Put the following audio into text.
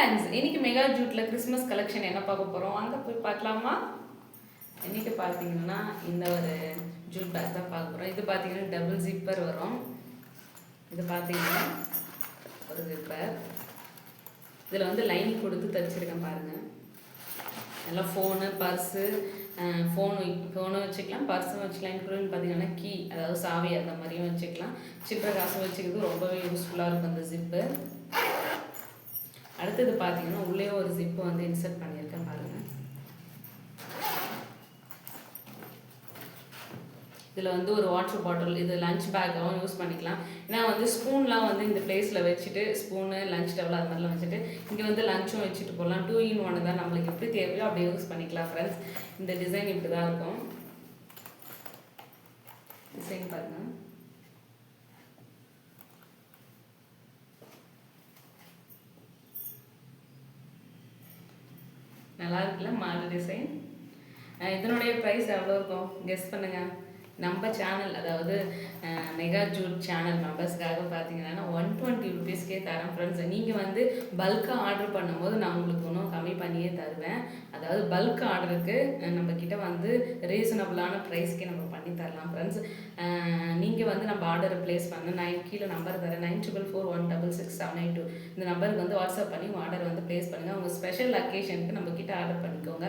Friends, இன்னைக்கு mega ஜூட்ல Christmas collection என்ன பார்க்க போகிறோம் அங்கே போய் பார்க்கலாமா? இன்னைக்கு பார்த்தீங்கன்னா இந்த ஒரு ஜூட் பேக் தான் பார்க்க போகிறோம். இது பார்த்தீங்கன்னா டபுள் ஜிப்பர் வரும். இது பார்த்தீங்கன்னா ஒரு ஜிப்பர். இதில் வந்து லைனிங் கொடுத்து தச்சிருக்கேன் பாருங்கள். நல்லா ஃபோனு, பர்ஸு, ஃபோனு வச்சுக்கலாம், பர்ஸும் வச்சுக்கலாம். இன்க்ளூடிங் பார்த்தீங்கன்னா கீ, அதாவது சாவி அந்த மாதிரியும் வச்சுக்கலாம். சில்லற காசு வச்சுக்கிறது ரொம்பவே யூஸ்ஃபுல்லாக இருக்கும் அந்த ஜிப்பு. அடுத்தது பார்த்தீங்கன்னா உள்ளே ஒரு ஜிப்பு வந்து இன்சர்ட் பண்ணியிருக்கேன் பாருங்கள். இதில் வந்து ஒரு வாட்டர் பாட்டில், இது லஞ்ச் பேக்காகவும் யூஸ் பண்ணிக்கலாம். ஏன்னா வந்து ஸ்பூன்லாம் வந்து இந்த பிளேஸில் வச்சுட்டு ஸ்பூனு, லஞ்ச் டவல் அது மாதிரிலாம் வச்சுட்டு இங்கே வந்து லஞ்சும் வச்சுட்டு போகலாம். 2 in 1 தான், நம்மளுக்கு எப்படி தேவையோ அப்படியே யூஸ் பண்ணிக்கலாம் ஃப்ரெண்ட்ஸ். இந்த டிசைன் இப்படி தான் இருக்கும். டிசைன் பாருங்கள். நல்லா இருக்குல்ல மாடல் டிசைன். இதனுடைய ப்ரைஸ் எவ்வளோ இருக்கும் கெஸ் பண்ணுங்கள். நம்ம சேனல், அதாவது மெகா ஜூட் சேனல் மெம்பர்ஸ்க்காக பார்த்தீங்கன்னா 120 rupeesக்கே தரேன் ஃப்ரெண்ட்ஸ். நீங்கள் வந்து பல்காக ஆர்டர் பண்ணும்போது நான் உங்களுக்கு இன்னும் கம்மி பண்ணியே தருவேன். அதாவது பல்க் ஆர்டருக்கு நம்மக்கிட்ட வந்து ரீசனபிளான ப்ரைஸ்க்கே நம்ம பண்ணி தரலாம் ஃப்ரெண்ட்ஸ். நீங்கள் வந்து நம்ம ஆர்டரை ப்ளேஸ் பண்ண கீழே நம்பர் தரேன், 9441666792. இந்த நம்பருக்கு வந்து வாட்ஸ்அப் பண்ணி ஆர்டர் வந்து ப்ளேஸ் பண்ணுங்கள். உங்கள் ஸ்பெஷல் அக்கேஷனுக்கு நம்மக்கிட்ட ஆர்டர் பண்ணிக்கோங்க.